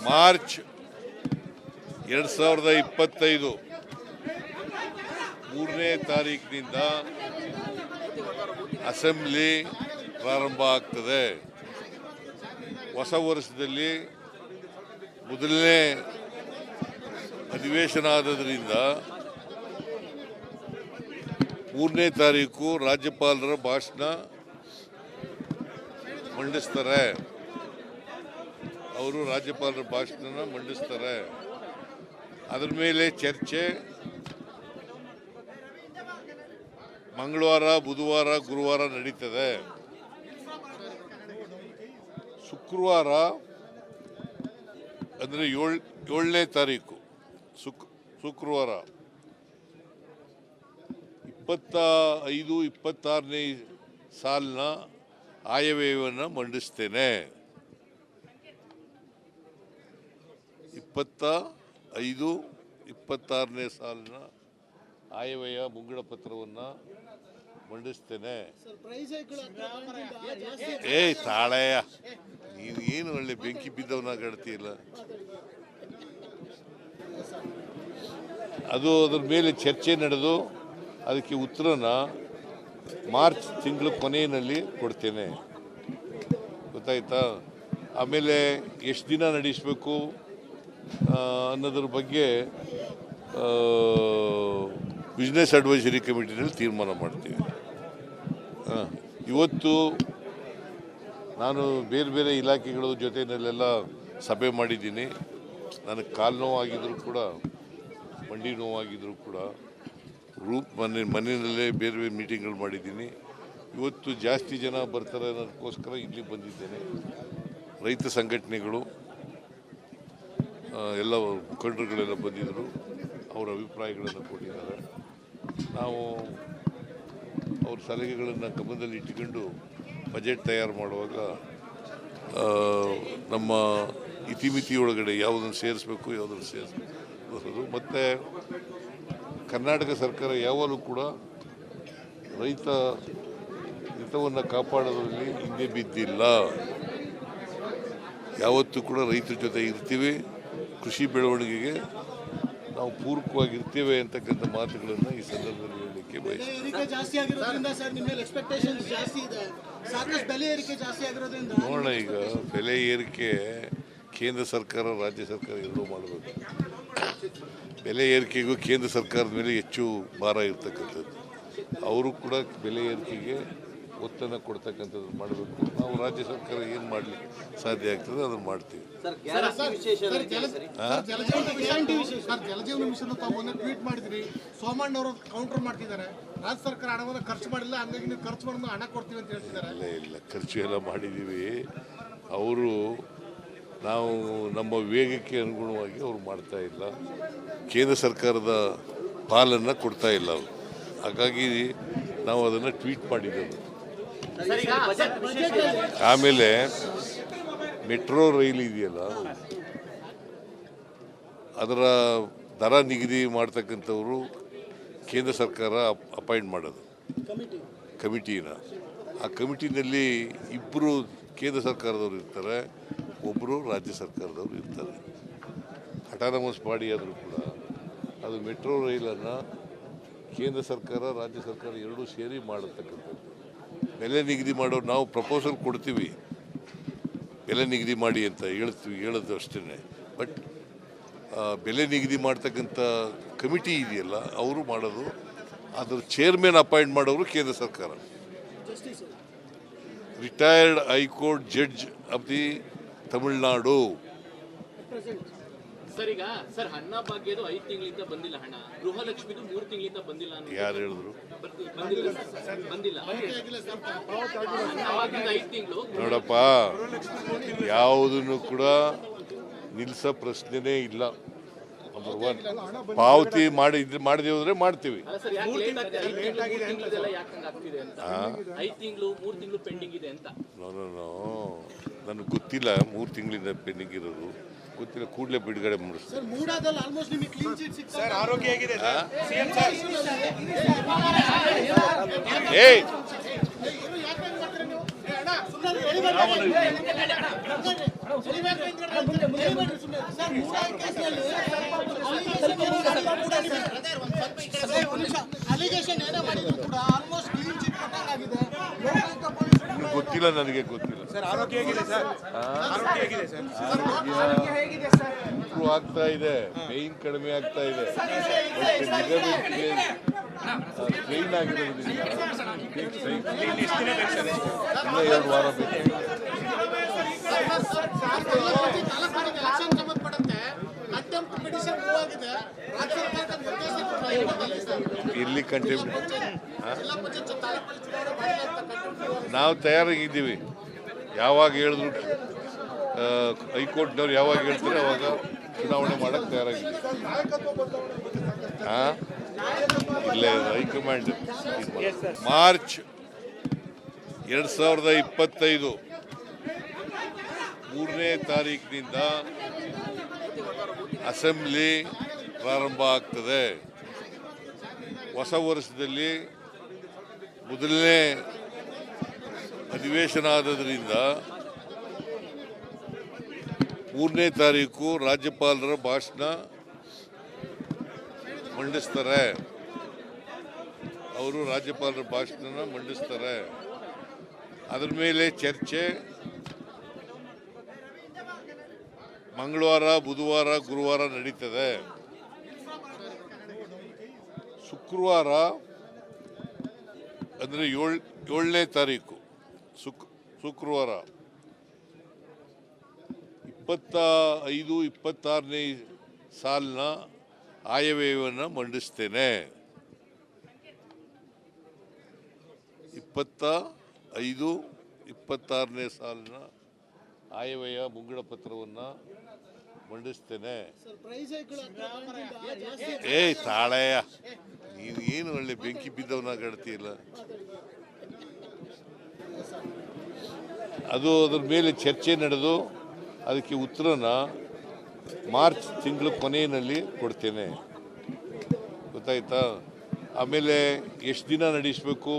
March 2025 3ನೇ ತಾರೀಕಿನಿಂದ assembly ಪ್ರಾರಂಭ ಆಗ್ತದೆ. ಹೊಸ ವರ್ಷದಲ್ಲಿ ಮೊದಲನೇ ಅಧಿವೇಶನ ಆದದ್ರಿಂದ 3ನೇ ತಾರೀಕು ರಾಜ್ಯಪಾಲರ ಭಾಷಣ ಮಂಡಿಸ್ತಾರೆ. ಅವರು ರಾಜ್ಯಪಾಲರ ಭಾಷಣ ಮಂಡಿಸ್ತಾರೆ. ಅದರ ಮೇಲೆ ಚರ್ಚೆ ಮಂಗಳವಾರ, ಬುಧವಾರ, ಗುರುವಾರ ನಡೀತದೆ. ಶುಕ್ರವಾರ ಅಂದರೆ 7ನೇ ತಾರೀಕು ಶುಕ್ರವಾರ 25-26ನೇ ಸಾಲಿನ ಆಯವ್ಯಯವನ್ನು ಮಂಡಿಸ್ತೇನೆ. 25-26ನೇ ಸಾಲಿನ ಆಯವ್ಯಯ ಮುಂಗಡ ಪತ್ರವನ್ನು ಮಂಡಿಸ್ತೇನೆ. ತಾಳೆಯ ನೀನು ಏನು ಒಳ್ಳೆ ಬೆಂಕಿ ಬಿದ್ದವನಾಗಾಡ್ತೀಯಲ್ಲ. ಅದರ ಮೇಲೆ ಚರ್ಚೆ ನಡೆದು ಅದಕ್ಕೆ ಉತ್ತರನ ಮಾರ್ಚ್ ತಿಂಗಳ ಕೊನೆಯಲ್ಲಿ ಕೊಡ್ತೇನೆ. ಗೊತ್ತಾಯ್ತಾ? ಆಮೇಲೆ ಎಷ್ಟು ದಿನ ನಡೆಸಬೇಕು ಅನ್ನೋದ್ರ ಬಗ್ಗೆ ಬಿಸ್ನೆಸ್ ಅಡ್ವೈಸರಿ ಕಮಿಟಿನಲ್ಲಿ ತೀರ್ಮಾನ ಮಾಡ್ತೀವಿ. ಇವತ್ತು ನಾನು ಬೇರೆ ಬೇರೆ ಇಲಾಖೆಗಳ ಜೊತೆಯಲ್ಲೆಲ್ಲ ಸಭೆ ಮಾಡಿದ್ದೀನಿ. ನನಗೆ ಕಾಲು ನೋವಾಗಿದ್ದರೂ ಕೂಡ, ಮಂಡಿ ನೋವಾಗಿದ್ದರೂ ಕೂಡ ಮನೆಯಲ್ಲೇ ಬೇರೆ ಬೇರೆ ಮೀಟಿಂಗ್ಗಳು ಮಾಡಿದ್ದೀನಿ. ಇವತ್ತು ಜಾಸ್ತಿ ಜನ ಬರ್ತಾರೆ ಅನ್ನೋದಕ್ಕೋಸ್ಕರ ಇಲ್ಲಿ ಬಂದಿದ್ದೇನೆ. ರೈತ ಸಂಘಟನೆಗಳು ಎಲ್ಲ ಮುಖಂಡರುಗಳೆಲ್ಲ ಬಂದಿದ್ದರು. ಅವರ ಅಭಿಪ್ರಾಯಗಳನ್ನು ಕೊಟ್ಟಿದ್ದಾರೆ. ನಾವು ಅವ್ರ ಸಲಹೆಗಳನ್ನು ಗಮನದಲ್ಲಿ ಇಟ್ಟುಕೊಂಡು ಬಜೆಟ್ ತಯಾರು ಮಾಡುವಾಗ ನಮ್ಮ ಇತಿಮಿತಿಯೊಳಗಡೆ ಯಾವುದನ್ನು ಸೇರಿಸಬೇಕು, ಯಾವುದನ್ನು ಸೇರಿಸಬೇಕು. ಮತ್ತು ಕರ್ನಾಟಕ ಸರ್ಕಾರ ಯಾವಾಗಲೂ ಕೂಡ ರೈತ ಹಿತವನ್ನು ಕಾಪಾಡೋದ್ರಲ್ಲಿ ಹಿಂದೆ ಬಿದ್ದಿಲ್ಲ. ಯಾವತ್ತೂ ಕೂಡ ರೈತರ ಜೊತೆ ಇರ್ತೀವಿ. ಕೃಷಿ ಬೆಳವಣಿಗೆಗೆ ನಾವು ಪೂರಕವಾಗಿರ್ತೇವೆ ಅಂತಕ್ಕಂಥ ಮಾತುಗಳನ್ನು ಈ ಸಂದರ್ಭದಲ್ಲಿ ಹೇಳಲಿಕ್ಕೆ ಬಯಸ್ತೀನಿ. ನೋಡೋಣ, ಈಗ ಬೆಲೆ ಏರಿಕೆ ಕೇಂದ್ರ ಸರ್ಕಾರ, ರಾಜ್ಯ ಸರ್ಕಾರ ಎರಡೂ ಮಾಡಬೇಕು. ಬೆಲೆ ಏರಿಕೆಗೂ ಕೇಂದ್ರ ಸರ್ಕಾರದ ಮೇಲೆ ಹೆಚ್ಚು ಭಾರ ಇರ್ತಕ್ಕಂಥದ್ದು. ಅವರು ಕೂಡ ಬೆಲೆ ಏರಿಕೆಗೆ ಒತ್ತನ್ನು ಕೊಡ್ತಕ್ಕಂಥದ್ದು ಮಾಡಬೇಕು. ನಾವು ರಾಜ್ಯ ಸರ್ಕಾರ ಏನು ಮಾಡಲಿಕ್ಕೆ ಸಾಧ್ಯ ಆಗ್ತದೆ ಅದನ್ನು ಮಾಡ್ತೀವಿ. ಜಲಜೀವನ ಮಿಷನ್ ತಾವು ಟ್ವೀಟ್ ಮಾಡಿದ್ರಿ, ಸೋಮಣ್ಣ ಅವರು ಕೌಂಟರ್ ಮಾಡ್ತಿದ್ದಾರೆ. ರಾಜ್ಯ ಸರ್ಕಾರ ಹಣವನ್ನು ಖರ್ಚು ಮಾಡಿಲ್ಲ, ಹಂಗಾಗಿ ನೀವು ಖರ್ಚು ಮಾಡೋದು ಹಣ ಕೊಡ್ತೀವಿ ಅಂತ ಹೇಳ್ತಿದ್ದಾರೆ. ಇಲ್ಲ, ಖರ್ಚು ಎಲ್ಲ ಮಾಡಿದ್ದೀವಿ. ಅವರು ನಾವು ನಮ್ಮ ವೇಗಕ್ಕೆ ಅನುಗುಣವಾಗಿ ಅವರು ಮಾಡ್ತಾ ಇಲ್ಲ. ಕೇಂದ್ರ ಸರ್ಕಾರದ ಪಾಲನ್ನು ಕೊಡ್ತಾ ಇಲ್ಲ ಅವರು. ಹಾಗಾಗಿ ನಾವು ಅದನ್ನು ಟ್ವೀಟ್ ಮಾಡಿದ್ದೇವೆ. ಆಮೇಲೆ ಮೆಟ್ರೋ ರೈಲು ಇದೆಯಲ್ಲ, ಅದರ ದರ ನಿಗದಿ ಮಾಡ್ತಕ್ಕಂಥವರು ಕೇಂದ್ರ ಸರ್ಕಾರ ಅಪಾಯಿಂಟ್ ಮಾಡೋದು ಕಮಿಟಿನ. ಆ ಕಮಿಟಿನಲ್ಲಿ ಇಬ್ಬರು ಕೇಂದ್ರ ಸರ್ಕಾರದವರು ಇರ್ತಾರೆ, ಒಬ್ಬರು ರಾಜ್ಯ ಸರ್ಕಾರದವರು ಇರ್ತಾರೆ. ಅಟಾನಮಸ್ ಬಾಡಿ ಆದರೂ ಕೂಡ ಅದು ಮೆಟ್ರೋ ರೈಲನ್ನು ಕೇಂದ್ರ ಸರ್ಕಾರ, ರಾಜ್ಯ ಸರ್ಕಾರ ಎರಡೂ ಸೇರಿ ಮಾಡತಕ್ಕಂಥದ್ದು. ಬೆಲೆ ನಿಗದಿ ಮಾಡೋರು ನಾವು ಪ್ರಪೋಸಲ್ ಕೊಡ್ತೀವಿ, ಬೆಲೆ ನಿಗದಿ ಮಾಡಿ ಅಂತ ಹೇಳೋದು ಅಷ್ಟೇ. ಬಟ್ ಬೆಲೆ ನಿಗದಿ ಮಾಡ್ತಕ್ಕಂಥ ಕಮಿಟಿ ಇದೆಯಲ್ಲ, ಅವರು ಮಾಡೋದು. ಅದ್ರ ಚೇರ್ಮನ್ ಅಪಾಯಿಂಟ್ ಮಾಡೋರು ಕೇಂದ್ರ ಸರ್ಕಾರ. Retired high court judge of the Tamil Nadu. Sir, ಈಗ ಸರ್ ಅನ್ನ ಭಾಗ್ಯದು 5 ತಿಂಗಳಿಂದ ಬಂದಿಲ್ಲ ಹಣ, ಗೃಹಲಕ್ಷ್ಮಿದು 3 ತಿಂಗಳಿಂದ ಬಂದಿಲ್ಲ. ಯಾರು ಹೇಳಿದ್ರು? ಬಂದಿಲ್ಲ. ನೋಡಪ್ಪ, ಯಾವುದನ್ನು ಕೂಡ ನಿಲ್ಲಿಸೋ ಪ್ರಶ್ನೆನೇ ಇಲ್ಲ. ನಂಬರ್ 1 ಪಾವತಿ ಮಾಡದೆ ಹೋದ್ರೆ ಮಾಡ್ತೀವಿ. ನನಗೆ ಗೊತ್ತಿಲ್ಲ 3 ತಿಂಗಳಿಂದ ಪೆಂಡಿಂಗ್ ಇರೋದು ಗೊತ್ತಿಲ್ಲ. ಕೂಡಲೇ ಬಿಡುಗಡೆ ಮಾಡಿಸ್ತಾರೆ. ಅಲಿಗೇಷನ್ ಏನೇ ಮಾಡಿದ್ರು ಕೂಡ ಆಲ್ಮೋಸ್ಟ್ ಕ್ಲೀನ್ ಚಿಟ್ ಕೊಟ್ಟಂಗಾಗಿದೆ. ಇನ್ನು ಗೊತ್ತಿಲ್ಲ, ನನಗೆ ಗೊತ್ತಿಲ್ಲ. ಸರ್ ಆರೋಗ್ಯ ಹೇಗಿದೆ ಸರ್? ಆರೋಗ್ಯ ಹೇಗಿದೆ ಸರ್? ಇಂಪ್ರೂವ್ ಆಗ್ತಾ ಇದೆ, ಪೇಯ್ನ್ ಕಡಿಮೆ ಆಗ್ತಾ ಇದೆ. ಟ್ರೈನ್ ಆಗಿರೋದ್ರಿಂದ ಇನ್ನೂ 2 ವಾರ ಬೇಕು. ಎಲೆಕ್ಷನ್ ಸಂಬಂಧಪಟ್ಟಂತೆ ಅಟೆಂಪ್ಟ್ ಪಿಟಿಷನ್ ಮೂವ್ ಆಗಿದೆ. ರಾಜ್ಯ ಸರ್ಕಾರದ ನಿರ್ದೇಶನ ಇಲ್ಲಿ ಕಂಟೆಂಪ್ಟ್ ಜಿಲ್ಲಾ ಪಂಚಾಯತ್ ತಾಲೂಕು ಚುನಾವಣೆ ಮಾಡಿಲ್ಲ ಅಂತ ಕಂಟೆಂಪ್ಟ್ ನಾವು ತಯಾರಾಗಿದ್ದೀವಿ. ಯಾವಾಗ ಹೇಳಿದ್ರು ಹೈಕೋರ್ಟ್ನವ್ರು ಯಾವಾಗ ಹೇಳ್ತಾರೆ ಅವಾಗ ಚುನಾವಣೆ ಮಾಡಕ್ಕೆ ತಯಾರಾಗಿದ್ದೀವಿ. ಇಲ್ಲ, ಹೈಕಮಾಂಡ್ ಮಾರ್ಚ್ 2025 3ನೇ ತಾರೀಕಿನಿಂದ ಅಸೆಂಬ್ಲಿ ಪ್ರಾರಂಭ ಆಗ್ತದೆ. ಹೊಸ ವರ್ಷದಲ್ಲಿ ಮೊದಲನೇ ಅಧಿವೇಶನ ಆದದ್ರಿಂದ 3ನೇ ತಾರೀಕು ರಾಜ್ಯಪಾಲರ ಭಾಷಣ ಮಂಡಿಸ್ತಾರೆ. ಅವರು ರಾಜ್ಯಪಾಲರ ಭಾಷಣ ಮಂಡಿಸ್ತಾರೆ. ಅದರ ಮೇಲೆ ಚರ್ಚೆ ಮಂಗಳವಾರ, ಬುಧವಾರ, ಗುರುವಾರ ನಡೀತದೆ. ಶುಕ್ರವಾರ ಅಂದರೆ 7ನೇ ತಾರೀಕು ಶುಕ್ರವಾರ 25, 26ನೇ ಸಾಲಿನ ಆಯವ್ಯಯವನ್ನು ಮಂಡಿಸ್ತೇನೆ. 25, 26ನೇ ಸಾಲಿನ ಆಯವ್ಯಯ ಮುಂಗಡ ಪತ್ರವನ್ನು ಮಂಡಿಸ್ತೇನೆ. ತಾಳೆಯ ನೀನು ಏನು ಒಳ್ಳೆ ಬೆಂಕಿ ಬಿದ್ದವನಾಗಾಡ್ತೀಯಲ್ಲ. ಅದರ ಮೇಲೆ ಚರ್ಚೆ ನಡೆದು ಅದಕ್ಕೆ ಉತ್ತರನ ಮಾರ್ಚ್ ತಿಂಗಳ ಕೊನೆಯಲ್ಲಿ ಕೊಡ್ತೇನೆ. ಗೊತ್ತಾಯ್ತಾ? ಆಮೇಲೆ ಎಷ್ಟು ದಿನ ನಡೆಸಬೇಕು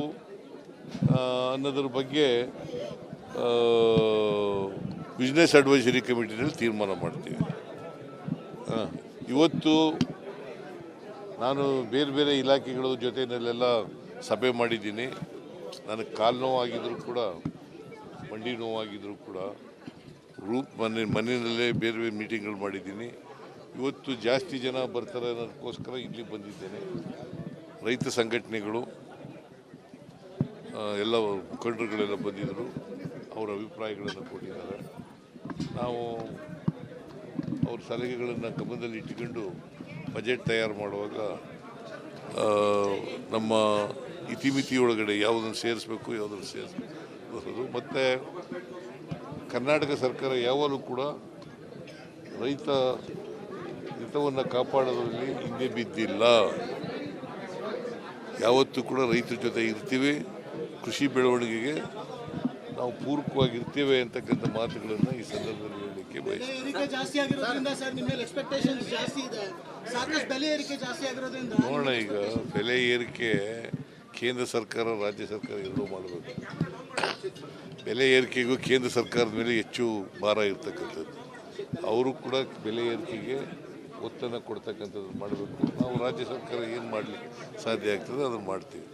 ಅನ್ನೋದ್ರ ಬಗ್ಗೆ ಬಿಸ್ನೆಸ್ ಅಡ್ವೈಸರಿ ಕಮಿಟಿನಲ್ಲಿ ತೀರ್ಮಾನ ಮಾಡ್ತೀವಿ. ಇವತ್ತು ನಾನು ಬೇರೆ ಬೇರೆ ಇಲಾಖೆಗಳ ಜೊತೆಯಲ್ಲೆಲ್ಲ ಸಭೆ ಮಾಡಿದ್ದೀನಿ. ನನಗೆ ಕಾಲು ನೋವಾಗಿದ್ದರೂ ಕೂಡ, ಮಂಡಿ ನೋವಾಗಿದ್ದರೂ ಕೂಡ ಮನೆಯಲ್ಲೇ ಬೇರೆ ಬೇರೆ ಮೀಟಿಂಗ್ಗಳು ಮಾಡಿದ್ದೀನಿ. ಇವತ್ತು ಜಾಸ್ತಿ ಜನ ಬರ್ತಾರೆ ಅನ್ನೋದಕ್ಕೋಸ್ಕರ ಇಲ್ಲಿ ಬಂದಿದ್ದೇನೆ. ರೈತ ಸಂಘಟನೆಗಳು ಎಲ್ಲ ಮುಖಂಡರುಗಳೆಲ್ಲ ಬಂದಿದ್ದರು, ಅವರ ಅಭಿಪ್ರಾಯಗಳನ್ನು ಕೊಟ್ಟಿದ್ದಾರೆ. ನಾವು ಅವ್ರ ಸಲಹೆಗಳನ್ನು ಗಮನದಲ್ಲಿ ಇಟ್ಟುಕೊಂಡು ಬಜೆಟ್ ತಯಾರು ಮಾಡುವಾಗ ನಮ್ಮ ಇತಿಮಿತಿ ಒಳಗಡೆ ಯಾವುದನ್ನು ಸೇರಿಸಬೇಕು, ಯಾವುದನ್ನು ಸೇರಿಸಬೇಕು. ಮತ್ತು ಕರ್ನಾಟಕ ಸರ್ಕಾರ ಯಾವಾಗಲೂ ಕೂಡ ರೈತ ಹಿತವನ್ನು ಕಾಪಾಡೋದ್ರಲ್ಲಿ ಹಿಂದೆ ಬಿದ್ದಿಲ್ಲ. ಯಾವತ್ತೂ ಕೂಡ ರೈತರ ಜೊತೆ ಇರ್ತೀವಿ, ಕೃಷಿ ಬೆಳವಣಿಗೆಗೆ ನಾವು ಪೂರಕವಾಗಿರ್ತೇವೆ ಅಂತಕ್ಕಂಥ ಮಾತುಗಳನ್ನು ಈ ಸಂದರ್ಭದಲ್ಲಿ ಹೇಳಲಿಕ್ಕೆ ಬಯಸ್ತೀನಿ. ನೋಡೋಣ, ಈಗ ಬೆಲೆ ಏರಿಕೆ ಕೇಂದ್ರ ಸರ್ಕಾರ, ರಾಜ್ಯ ಸರ್ಕಾರ ಎರಡೂ ಮಾಡಬೇಕು. ಬೆಲೆ ಏರಿಕೆಗೂ ಕೇಂದ್ರ ಸರ್ಕಾರದ ಮೇಲೆ ಹೆಚ್ಚು ಭಾರ ಇರ್ತಕ್ಕಂಥದ್ದು. ಅವರು ಕೂಡ ಬೆಲೆ ಏರಿಕೆಗೆ ಒತ್ತನ್ನು ಕೊಡ್ತಕ್ಕಂಥದ್ದು ಮಾಡಬೇಕು. ನಾವು ರಾಜ್ಯ ಸರ್ಕಾರ ಏನು ಮಾಡಲಿಕ್ಕೆ ಸಾಧ್ಯ ಆಗ್ತದೆ ಅದನ್ನು ಮಾಡ್ತೀವಿ.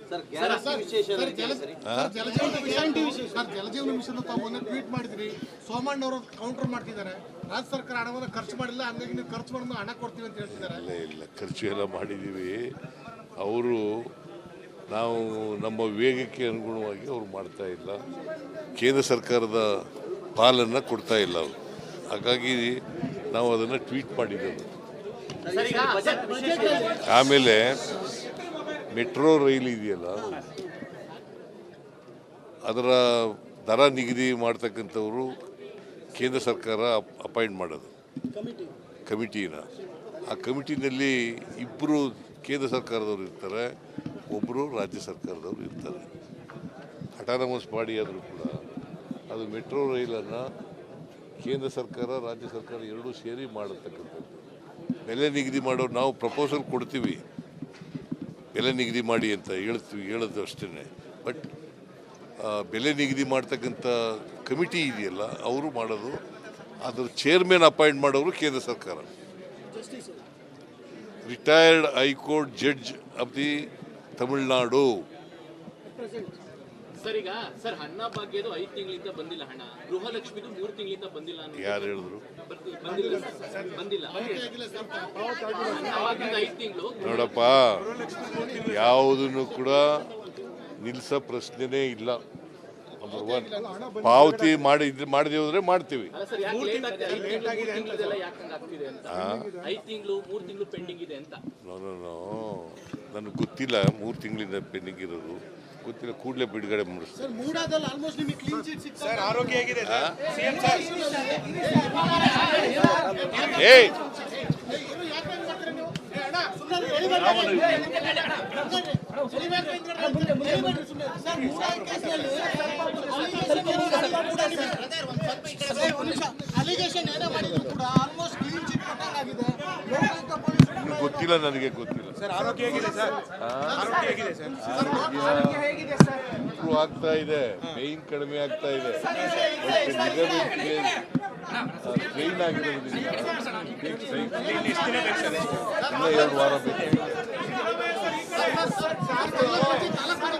ಜಲಜೀವನ ಮಿಷನ್ ತಾವು ಒಂದು ಟ್ವೀಟ್ ಮಾಡಿದ್ರಿ, ಸೋಮಣ್ಣ ಅವರು ಕೌಂಟರ್ ಮಾಡ್ತಿದ್ದಾರೆ. ರಾಜ್ಯ ಸರ್ಕಾರ ಹಣವನ್ನು ಖರ್ಚು ಮಾಡಿಲ್ಲ, ಹಂಗಾಗಿ ನೀವು ಖರ್ಚು ಮಾಡೋದು ಹಣ ಕೊಡ್ತೀವಿ ಅಂತ ಹೇಳ್ತಿದ್ದಾರೆ. ಇಲ್ಲ, ಖರ್ಚು ಎಲ್ಲ ಮಾಡಿದ್ದೀವಿ. ಅವರು ನಾವು ನಮ್ಮ ವೇಗಕ್ಕೆ ಅನುಗುಣವಾಗಿ ಅವರು ಮಾಡ್ತಾ ಇಲ್ಲ. ಕೇಂದ್ರ ಸರ್ಕಾರದ ಪಾಲನ್ನು ಕೊಡ್ತಾ ಇಲ್ಲ ಅವರು. ಹಾಗಾಗಿ ನಾವು ಅದನ್ನು ಟ್ವೀಟ್ ಮಾಡಿದ್ದೇವೆ. ಆಮೇಲೆ ಮೆಟ್ರೋ ರೈಲ್ ಇದೆಯಲ್ಲ, ಅದರ ದರ ನಿಗದಿ ಮಾಡ್ತಕ್ಕಂಥವರು ಕೇಂದ್ರ ಸರ್ಕಾರ ಅಪಾಯಿಂಟ್ ಮಾಡೋದು ಕಮಿಟಿನ. ಆ ಕಮಿಟಿನಲ್ಲಿ 2 ಕೇಂದ್ರ ಸರ್ಕಾರದವರು ಇರ್ತಾರೆ, ಒಬ್ಬರು ರಾಜ್ಯ ಸರ್ಕಾರದವರು ಇರ್ತಾರೆ. ಅಟಾನಮಸ್ ಬಾಡಿ ಆದರೂ ಕೂಡ ಅದು ಮೆಟ್ರೋ ರೈಲನ್ನು ಕೇಂದ್ರ ಸರ್ಕಾರ, ರಾಜ್ಯ ಸರ್ಕಾರ ಎರಡೂ ಸೇರಿ ಮಾಡತಕ್ಕಂಥದ್ದು. ಬೆಲೆ ನಿಗದಿ ಮಾಡೋರು ನಾವು ಪ್ರಪೋಸಲ್ ಕೊಡ್ತೀವಿ, ಬೆಲೆ ನಿಗದಿ ಮಾಡಿ ಅಂತ ಹೇಳೋದು ಅಷ್ಟೇ. ಬಟ್ ಬೆಲೆ ನಿಗದಿ ಮಾಡ್ತಕ್ಕಂಥ ಕಮಿಟಿ ಇದೆಯಲ್ಲ, ಅವರು ಮಾಡೋದು. ಅದ್ರ ಚೇರ್ಮನ್ ಅಪಾಯಿಂಟ್ ಮಾಡೋರು ಕೇಂದ್ರ ಸರ್ಕಾರ. Retired high court judge of the Tamil Nadu. Sir ಈಗ ಸರ್ ಅನ್ನ ಭಾಗ್ಯದು 5 ತಿಂಗಳಿಂದ ಬಂದಿಲ್ಲ ಹಣ, ಗೃಹಲಕ್ಷ್ಮಿದು 3 ತಿಂಗಳಿಂದ ಬಂದಿಲ್ಲ ಅನ್ನೋ ಯಾರು ಹೇಳಿದ್ರು? ಬಂದಿಲ್ಲ ಸರ್, ಬಂದಿಲ್ಲ. ಅನ್ನ ಭಾಗ್ಯದ 5 ತಿಂಗಳು ನೋಡಪ್ಪ, ಯಾವುದನ್ನು ಕೂಡ ನಿಲ್ಸೋ ಪ್ರಶ್ನೆನೇ ಇಲ್ಲ. ನಂಬರ್ 1 ಪಾವತಿ ಮಾಡದೆ ಹೋದ್ರೆ ಮಾಡ್ತೀವಿ. ಅಲ್ಲ ಸರ್, ಯಾಕೆ ಲೇಟ್ ಆಗ್ತಿದೆ? 5 ತಿಂಗಳು 3 ತಿಂಗಳಿದೆಲ್ಲ ಯಾಕೆ ಹಂಗೆ ಆಗ್ತಿದೆ ಅಂತ. 5 ತಿಂಗಳು 3 ತಿಂಗಳು ಪೆಂಡಿಂಗ್ ಇದೆ ಅಂತ. ನೋ ನನಗೆ ಗೊತ್ತಿಲ್ಲ 3 ತಿಂಗಳಿಂದ ಪೆಂಡಿಂಗ್ ಇರೋದು ಗೊತ್ತಿಲ್ಲ. ಕೂಡಲೇ ಬಿಡುಗಡೆ ಮಾಡಿಸ್ತಾರೆ. ಸರ್ ಮೂಡಾದಲ್ಲಿ ಆಲ್ಮೋಸ್ಟ್ ನಿಮಗೆ ಕ್ಲೀನ್ ಚಿಟ್ ಸಿಕ್ತು ಸರ್ ಆರೋಗ್ಯ ಹೇಗಿದೆ ಸರ್ ಸಿಎಂ ಸರ್ ಏಯ್ ಅಲಿಗೇಷನ್ ಏನೇ ಮಾಡಿದ್ರು ಕೂಡ ಆಲ್ಮೋಸ್ಟ್ ಕ್ಲೀನ್ ಚಿಟ್ ಕೊಟ್ಟಂಗಾಗಿದೆ. ಇನ್ನು ಗೊತ್ತಿಲ್ಲ, ನನಗೆ ಗೊತ್ತಿಲ್ಲ. ಸರ್ ಆರೋಗ್ಯ ಹೇಗಿದೆ ಸರ್ ಆರೋಗ್ಯ ಹೇಗಿದೆ ಸರ್ ಇಂಪ್ರೂವ್ ಆಗ್ತಾ ಇದೆ, ಪೇಯ್ನ್ ಕಡಿಮೆ ಆಗ್ತಾ ಇದೆ. ಟ್ರೈನ್ ಆಗಿರೋದ್ರಿಂದ ಇನ್ನೂ 2 ವಾರ ಬೇಕು.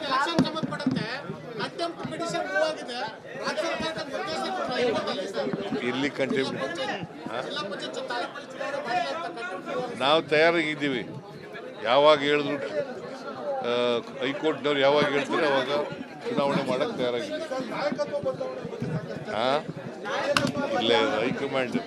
ಎಲೆಕ್ಷನ್ ಸಂಬಂಧಪಟ್ಟಂತೆ ಅಟೆಂಪ್ಟ್ ಪಿಟಿಷನ್ ಮೂವ್ ಆಗಿದೆ. ರಾಜ್ಯ ಸರ್ಕಾರದ ನಿರ್ದೇಶನ ಇಲ್ಲಿ ಕಂಟೆಂಪ್ಟ್ ಜಿಲ್ಲಾ ಪಂಚಾಯತ್ ತಾಲೂಕು ಚುನಾವಣೆ ಮಾಡಿಲ್ಲ ಅಂತ ಕಂಟೆಂಪ್ಟ್ ನಾವು ತಯಾರಾಗಿದ್ದೀವಿ. ಯಾವಾಗ ಹೇಳಿದ್ರು ಹೈಕೋರ್ಟ್ನವ್ರು ಯಾವಾಗ ಹೇಳ್ತಾರೆ ಅವಾಗ ಚುನಾವಣೆ ಮಾಡಕ್ಕೆ ತಯಾರಾಗಿದ್ದೀವಿ. ಇಲ್ಲ, ಹೈಕಮಾಂಡ್